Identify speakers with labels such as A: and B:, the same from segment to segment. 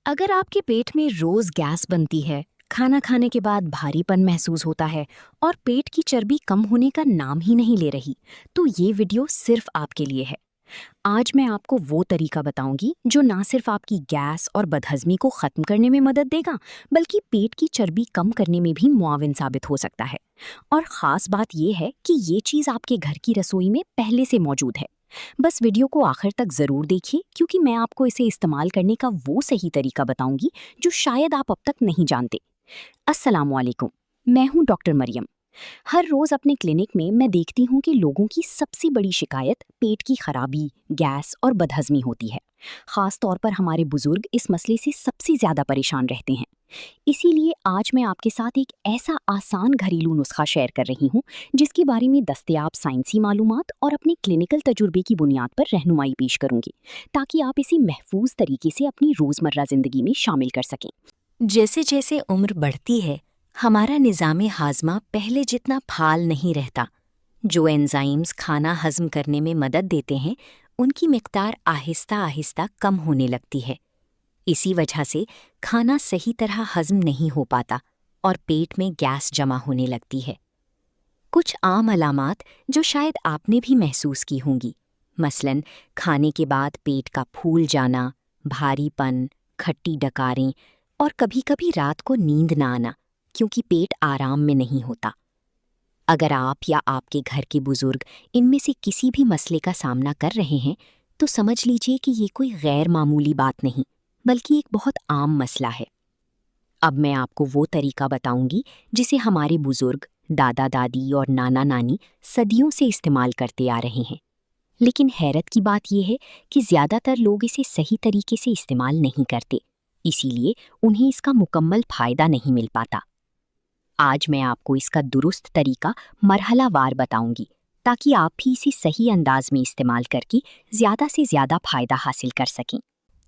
A: अगर आपके पेट में रोज गैस बनती है, खाना खाने के बाद भारीपन महसूस होता है और पेट की चर्बी कम होने का नाम ही नहीं ले रही, तो ये वीडियो सिर्फ आपके लिए है। आज मैं आपको वो तरीका बताऊंगी जो ना सिर्फ आपकी गैस और बदहजमी को खत्म करने में मदद देगा, बल्कि पेट की चर्बी कम करने में भी मुआविन साबित हो सकता है। और ख़ास बात यह है कि ये चीज़ आपके घर की रसोई में पहले से मौजूद है। बस वीडियो को आखिर तक ज़रूर देखिए, क्योंकि मैं आपको इसे इस्तेमाल करने का वो सही तरीका बताऊंगी जो शायद आप अब तक नहीं जानते। अस्सलामुअलैकुम, मैं हूँ डॉक्टर मरियम। हर रोज़ अपने क्लिनिक में मैं देखती हूँ कि लोगों की सबसे बड़ी शिकायत पेट की खराबी, गैस और बदहजमी होती है। ख़ास तौर पर हमारे बुजुर्ग इस मसले से सबसे ज़्यादा परेशान रहते हैं। इसीलिए आज मैं आपके साथ एक ऐसा आसान घरेलू नुस्खा शेयर कर रही हूँ जिसके बारे में दस्तयाब साइंसी मालूमात और अपने क्लिनिकल तजुर्बे की बुनियाद पर रहनुमाई पेश करूँगी, ताकि आप इसे महफूज तरीके से अपनी रोज़मर्रा ज़िंदगी में शामिल कर सकें।
B: जैसे जैसे उम्र बढ़ती है, हमारा निज़ाम हाज़मा पहले जितना फाल नहीं रहता। जो एंजाइम्स खाना हज़म करने में मदद देते हैं, उनकी मिक़दार आहिस्ता आहिस्ता कम होने लगती है। इसी वजह से खाना सही तरह हज़म नहीं हो पाता और पेट में गैस जमा होने लगती है। कुछ आम अलामात जो शायद आपने भी महसूस की होंगी, मसलन खाने के बाद पेट का फूल जाना, भारीपन, खट्टी डकारें और कभी-कभी रात को नींद ना आना, क्योंकि पेट आराम में नहीं होता। अगर आप या आपके घर के बुजुर्ग इनमें से किसी भी मसले का सामना कर रहे हैं, तो समझ लीजिए कि ये कोई गैर मामूली बात नहीं, बल्कि एक बहुत आम मसला है। अब मैं आपको वो तरीका बताऊंगी जिसे हमारे बुजुर्ग, दादा दादी और नाना नानी सदियों से इस्तेमाल करते आ रहे हैं। लेकिन हैरत की बात यह है कि ज़्यादातर लोग इसे सही तरीके से इस्तेमाल नहीं करते, इसीलिए उन्हें इसका मुकम्मल फ़ायदा नहीं मिल पाता। आज मैं आपको इसका दुरुस्त तरीका मरहलावार बताऊंगी, ताकि आप भी इसे सही अंदाज में इस्तेमाल करके ज़्यादा से ज़्यादा फ़ायदा हासिल कर सकें।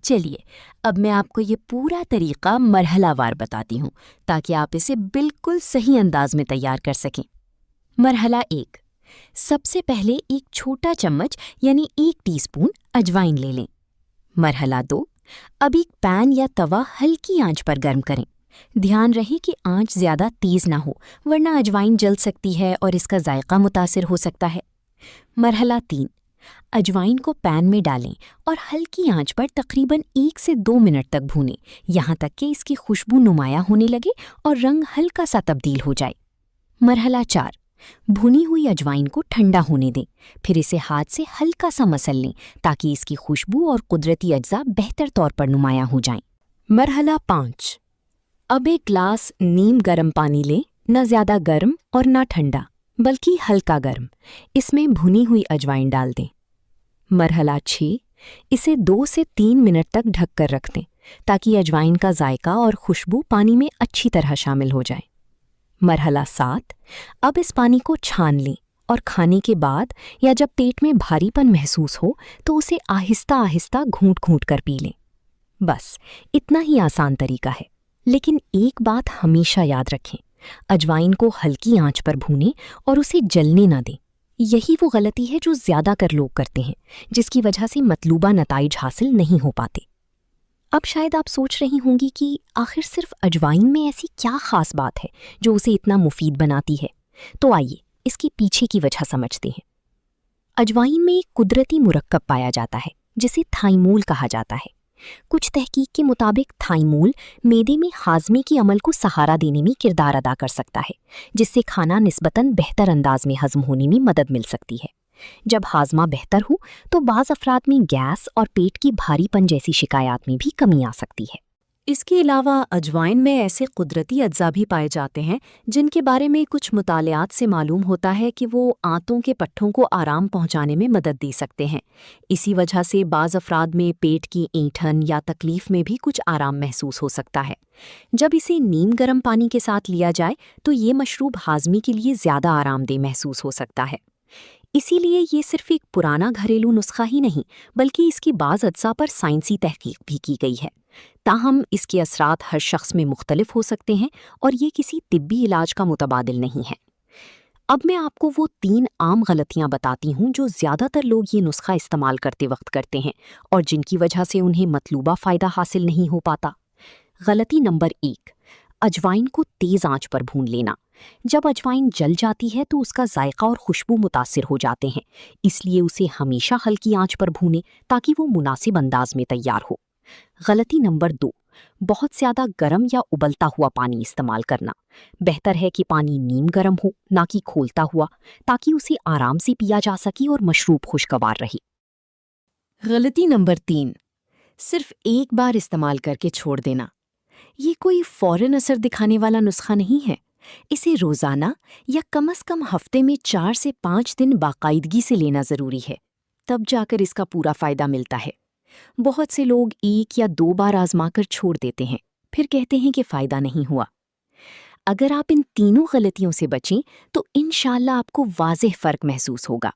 A: चलिए, अब मैं आपको ये पूरा तरीका मरहलावार बताती हूँ, ताकि आप इसे बिल्कुल सही अंदाज में तैयार कर सकें। मरहला 1, सबसे पहले एक छोटा चम्मच यानी 1 टीस्पून अजवाइन ले लें। मरहला 2, अब एक पैन या तवा हल्की आंच पर गर्म करें। ध्यान रहे कि आंच ज़्यादा तेज़ ना हो, वरना अजवाइन जल सकती है और इसका जायका मुतासिर हो सकता है। मरहला 3, अजवाइन को पैन में डालें और हल्की आंच पर तकरीबन 1 से 2 मिनट तक भूनें, यहाँ तक कि इसकी खुशबू नुमाया होने लगे और रंग हल्का सा तब्दील हो जाए। मरहला 4, भुनी हुई अजवाइन को ठंडा होने दें, फिर इसे हाथ से हल्का सा मसल लें, ताकि इसकी खुशबू और कुदरती अज्जा बेहतर तौर पर नुमाया हो जाएं। मरहला 5, अब एक ग्लास नीम गर्म पानी लें, न ज़्यादा गर्म और न ठंडा, बल्कि हल्का गर्म। इसमें भुनी हुई अजवाइन डाल दें। मरहला 6, इसे 2 से 3 मिनट तक ढक कर रख दें, ताकि अजवाइन का जायका और खुशबू पानी में अच्छी तरह शामिल हो जाए। मरहला 7, अब इस पानी को छान लें और खाने के बाद या जब पेट में भारीपन महसूस हो तो उसे आहिस्ता आहिस्ता घूंट घूंट कर पी लें। बस इतना ही आसान तरीका है, लेकिन एक बात हमेशा याद रखें, अजवाइन को हल्की आंच पर भूनें और उसे जलने ना दें। यही वो गलती है जो ज़्यादातर लोग करते हैं, जिसकी वजह से मतलूबा नताइज हासिल नहीं हो पाते। अब शायद आप सोच रही होंगी कि आखिर सिर्फ अजवाइन में ऐसी क्या ख़ास बात है जो उसे इतना मुफीद बनाती है। तो आइए इसके पीछे की वजह समझते हैं। अजवाइन में एक कुदरती मुरक्कब पाया जाता है जिसे थाइमोल कहा जाता है। कुछ तहकीक के मुताबिक थाइमोल मेदे में हाजमे के अमल को सहारा देने में किरदार अदा कर सकता है, जिससे खाना निस्बतन बेहतर अंदाज में हजम होने में मदद मिल सकती है। जब हाजमा बेहतर हो तो बाज़ अफराद में गैस और पेट की भारीपन जैसी शिकायत में भी कमी आ सकती है।
B: इसके अलावा अजवाइन में ऐसे कुदरती अज्जा भी पाए जाते हैं जिनके बारे में कुछ मुतालियात से मालूम होता है कि वो आंतों के पट्ठों को आराम पहुंचाने में मदद दे सकते हैं। इसी वजह से बाज़ अफराद में पेट की ऐंठन या तकलीफ में भी कुछ आराम महसूस हो सकता है। जब इसे नीम गर्म पानी के साथ लिया जाए तो ये मशरूब हाजमे के लिए ज़्यादा आरामदेह महसूस हो सकता है। इसीलिए ये सिर्फ एक पुराना घरेलू नुस्खा ही नहीं, बल्कि इसकी बाज़ अज्जा पर साइंसी तहकीक भी की गई है। ताहम इसके असरात हर शख्स में मुख्तलिफ हो सकते हैं और ये किसी तिब्बी इलाज का मुतबादिल नहीं है। अब मैं आपको वो 3 आम गलतियां बताती हूँ जो ज़्यादातर लोग ये नुस्खा इस्तेमाल करते वक्त करते हैं और जिनकी वजह से उन्हें मतलूबा फ़ायदा हासिल नहीं हो पाता।
A: غلطی نمبر 1، اجوائن کو تیز آنچ پر بھون لینا۔ جب اجوائن جل جاتی ہے تو اس کا ذائقہ اور خوشبو متاثر ہو جاتے ہیں، اس لیے اسے ہمیشہ ہلکی آنچ پر بھونیں تاکہ وہ مناسب انداز میں تیار ہو۔ غلطی نمبر 2، بہت زیادہ گرم یا ابلتا ہوا پانی استعمال کرنا۔ بہتر ہے کہ پانی نیم گرم ہو، نہ کہ کھولتا ہوا، تاکہ اسے آرام سے پیا جا سکے اور مشروب خوشگوار رہے۔
B: غلطی نمبر 3، صرف ایک بار استعمال کر کے چھوڑ دینا۔ یہ کوئی فوراً اثر دکھانے والا نسخہ نہیں ہے، اسے روزانہ یا کم از کم ہفتے میں 4 سے 5 دن باقاعدگی سے لینا ضروری ہے، تب جا کر اس کا پورا فائدہ ملتا ہے۔ بہت سے لوگ 1 یا 2 بار آزما کر چھوڑ دیتے ہیں، پھر کہتے ہیں کہ فائدہ نہیں ہوا۔ اگر آپ ان تینوں غلطیوں سے بچیں تو انشاءاللہ آپ کو واضح فرق محسوس ہوگا۔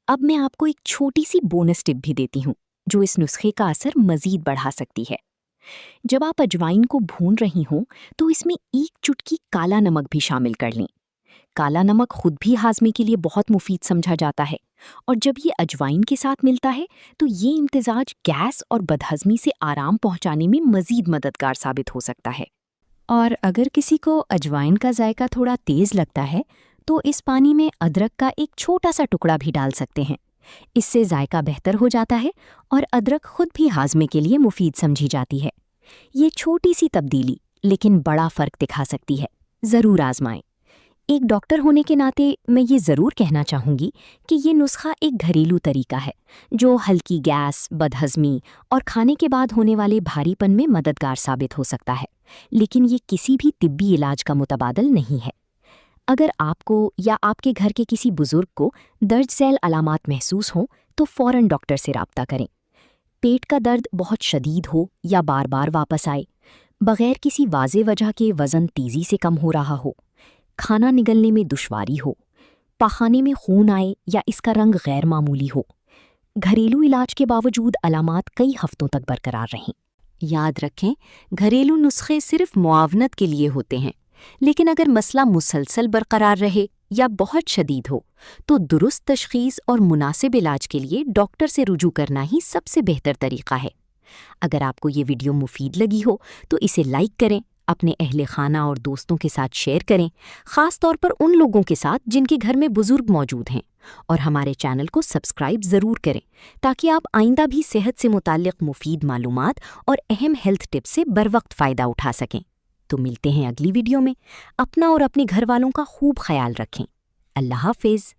B: اب میں آپ کو ایک چھوٹی سی بونس ٹپ بھی دیتی ہوں جو اس نسخے کا اثر مزید بڑھا سکتی ہے۔ جب آپ اجوائن کو بھون رہی ہوں تو اس میں 1 چٹکی کالا نمک بھی شامل کر لیں۔ کالا نمک خود بھی ہاضمے کے لیے بہت مفید سمجھا جاتا ہے، اور جب یہ اجوائن کے ساتھ ملتا ہے تو یہ امتزاج گیس اور بدہضمی سے آرام پہنچانے میں مزید مددگار ثابت ہو سکتا ہے۔ اور اگر کسی کو اجوائن کا ذائقہ تھوڑا تیز لگتا ہے تو اس پانی میں ادرک کا ایک چھوٹا سا ٹکڑا بھی ڈال سکتے ہیں۔ اس سے ذائقہ بہتر ہو جاتا ہے اور ادرک خود بھی ہاضمے کے لیے مفید سمجھی جاتی ہے۔ یہ چھوٹی سی تبدیلی لیکن بڑا فرق دکھا سکتی ہے، ضرور آزمائیں۔ ایک ڈاکٹر ہونے کے ناطے میں یہ ضرور کہنا چاہوں گی کہ یہ نسخہ ایک گھریلو طریقہ ہے جو ہلکی گیس، بدہضمی اور کھانے کے بعد ہونے والے بھاری پن میں مددگار ثابت ہو سکتا ہے، لیکن یہ کسی بھی طبی علاج کا متبادل نہیں ہے۔ اگر آپ کو یا آپ کے گھر کے کسی بزرگ کو درج ذیل علامات محسوس ہوں تو فوراً ڈاکٹر سے رابطہ کریں۔ پیٹ کا درد بہت شدید ہو یا بار بار واپس آئے، بغیر کسی واضح وجہ کے وزن تیزی سے کم ہو رہا ہو، کھانا نگلنے میں دشواری ہو، پاخانے میں خون آئے یا اس کا رنگ غیر معمولی ہو، گھریلو علاج کے باوجود علامات کئی ہفتوں تک برقرار رہیں۔ یاد رکھیں، گھریلو نسخے صرف معاونت کے لیے ہوتے ہیں، لیکن اگر مسئلہ مسلسل برقرار رہے یا بہت شدید ہو تو درست تشخیص اور مناسب علاج کے لیے ڈاکٹر سے رجوع کرنا ہی سب سے بہتر طریقہ ہے۔ اگر آپ کو یہ ویڈیو مفید لگی ہو تو اسے لائک کریں، اپنے اہل خانہ اور دوستوں کے ساتھ شیئر کریں، خاص طور پر ان لوگوں کے ساتھ جن کے گھر میں بزرگ موجود ہیں، اور ہمارے چینل کو سبسکرائب ضرور کریں تاکہ آپ آئندہ بھی صحت سے متعلق مفید معلومات اور اہم ہیلتھ ٹپس سے بروقت فائدہ اٹھا سکیں۔ تو ملتے ہیں اگلی ویڈیو میں۔ اپنا اور اپنے گھر والوں کا خوب خیال رکھیں۔ اللہ حافظ۔